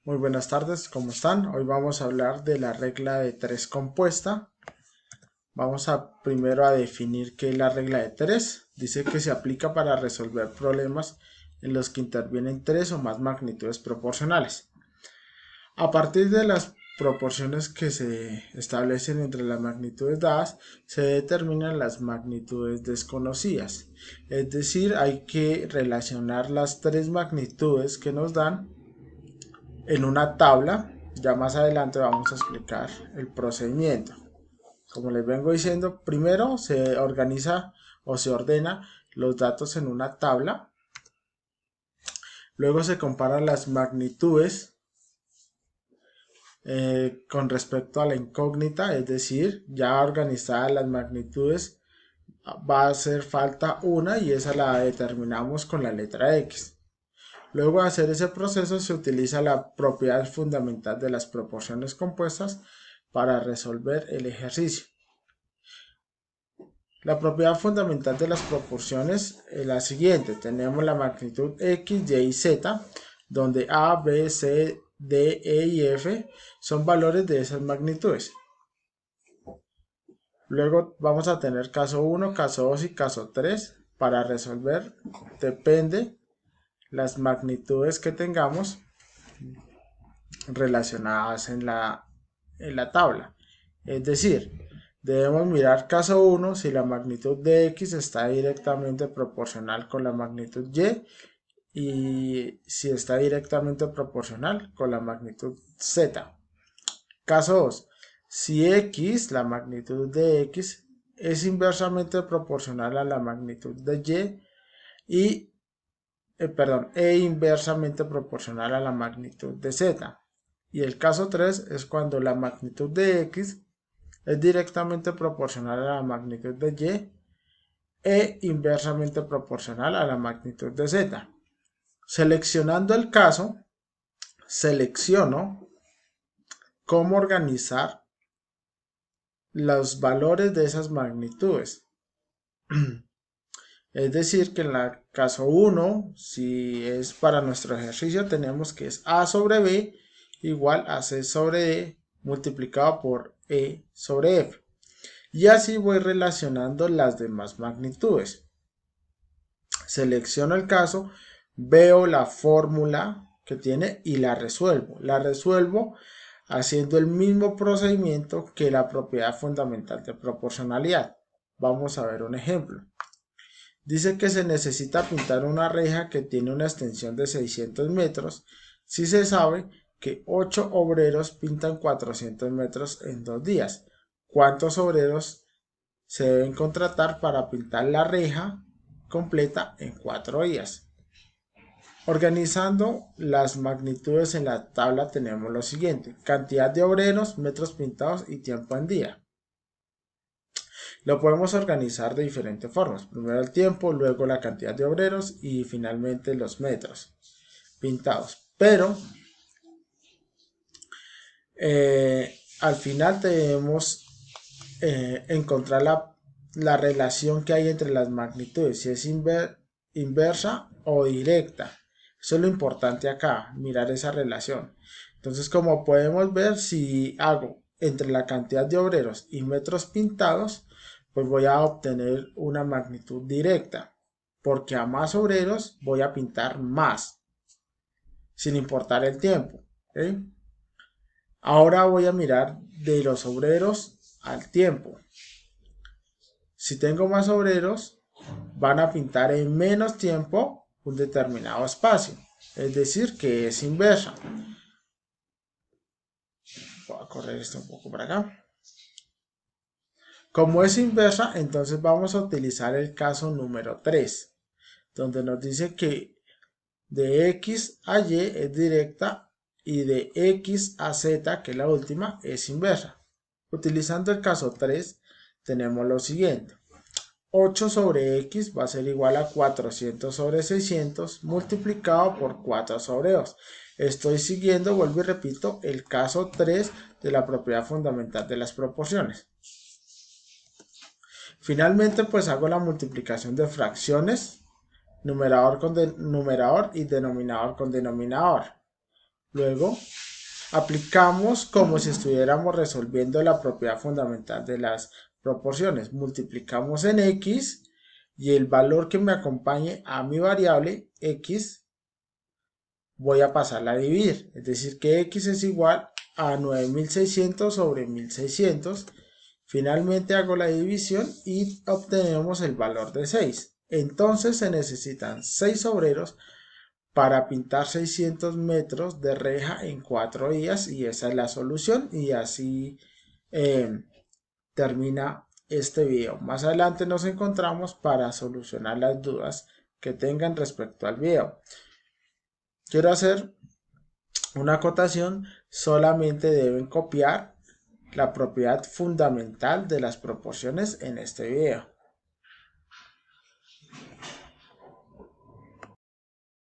Muy buenas tardes, ¿cómo están? Hoy vamos a hablar de la regla de 3 compuesta. Vamos a primero a definir qué es la regla de 3. Dice que se aplica para resolver problemas en los que intervienen 3 o más magnitudes proporcionales. A partir de las proporciones que se establecen entre las magnitudes dadas, se determinan las magnitudes desconocidas. Es decir, hay que relacionar las tres magnitudes que nos dan en una tabla. Ya más adelante vamos a explicar el procedimiento. Como les vengo diciendo, primero se organiza o se ordena los datos en una tabla. Luego se comparan las magnitudes con respecto a la incógnita, es decir, ya organizadas las magnitudes, va a hacer falta una y esa la determinamos con la letra X. Luego de hacer ese proceso se utiliza la propiedad fundamental de las proporciones compuestas para resolver el ejercicio. La propiedad fundamental de las proporciones es la siguiente. Tenemos la magnitud X, Y y Z, donde A, B, C, D, E y F son valores de esas magnitudes. Luego vamos a tener caso 1, caso 2 y caso 3. Para resolver depende las magnitudes que tengamos relacionadas en la tabla. Es decir, debemos mirar caso 1 si la magnitud de X está directamente proporcional con la magnitud y si está directamente proporcional con la magnitud Z. Caso 2. Si X, la magnitud de X, es inversamente proporcional a la magnitud de Y e inversamente proporcional a la magnitud de Z. Y el caso 3 es cuando la magnitud de X es directamente proporcional a la magnitud de Y e inversamente proporcional a la magnitud de Z. Seleccionando el caso, selecciono cómo organizar los valores de esas magnitudes. Es decir, que en el caso 1, si es para nuestro ejercicio, tenemos que es A sobre B igual a C sobre D multiplicado por E sobre F. Y así voy relacionando las demás magnitudes. Selecciono el caso, veo la fórmula que tiene y la resuelvo. La resuelvo haciendo el mismo procedimiento que la propiedad fundamental de proporcionalidad. Vamos a ver un ejemplo. Dice que se necesita pintar una reja que tiene una extensión de 600 metros si se sabe que 8 obreros pintan 400 metros en 2 días. ¿Cuántos obreros se deben contratar para pintar la reja completa en 4 días? Organizando las magnitudes en la tabla tenemos lo siguiente: cantidad de obreros, metros pintados y tiempo en día. Lo podemos organizar de diferentes formas. Primero el tiempo, luego la cantidad de obreros y finalmente los metros pintados. Pero al final debemos encontrar la relación que hay entre las magnitudes, si es inversa o directa. Eso es lo importante acá, mirar esa relación. Entonces, como podemos ver, si hago entre la cantidad de obreros y metros pintados, pues voy a obtener una magnitud directa, porque a más obreros voy a pintar más, sin importar el tiempo. ¿Okay? Ahora voy a mirar de los obreros al tiempo. Si tengo más obreros, van a pintar en menos tiempo un determinado espacio, es decir, que es inversa. Voy a correr esto un poco para acá. Como es inversa, entonces vamos a utilizar el caso número 3, donde nos dice que de X a Y es directa y de X a Z, que es la última, es inversa. Utilizando el caso 3, tenemos lo siguiente. 8 sobre X va a ser igual a 400 sobre 600 multiplicado por 4 sobre 2. Estoy siguiendo, vuelvo y repito, el caso 3 de la propiedad fundamental de las proporciones. Finalmente, pues hago la multiplicación de fracciones, numerador con numerador y denominador con denominador. Luego aplicamos como si estuviéramos resolviendo la propiedad fundamental de las proporciones. Multiplicamos en x y el valor que me acompañe a mi variable x voy a pasarla a dividir. Es decir, que x es igual a 9600 sobre 1600. Finalmente hago la división y obtenemos el valor de 6. Entonces se necesitan 6 obreros para pintar 600 metros de reja en 4 días y esa es la solución y así termina este video. Más adelante nos encontramos para solucionar las dudas que tengan respecto al video. Quiero hacer una acotación, solamente deben copiar la propiedad fundamental de las proporciones en este video.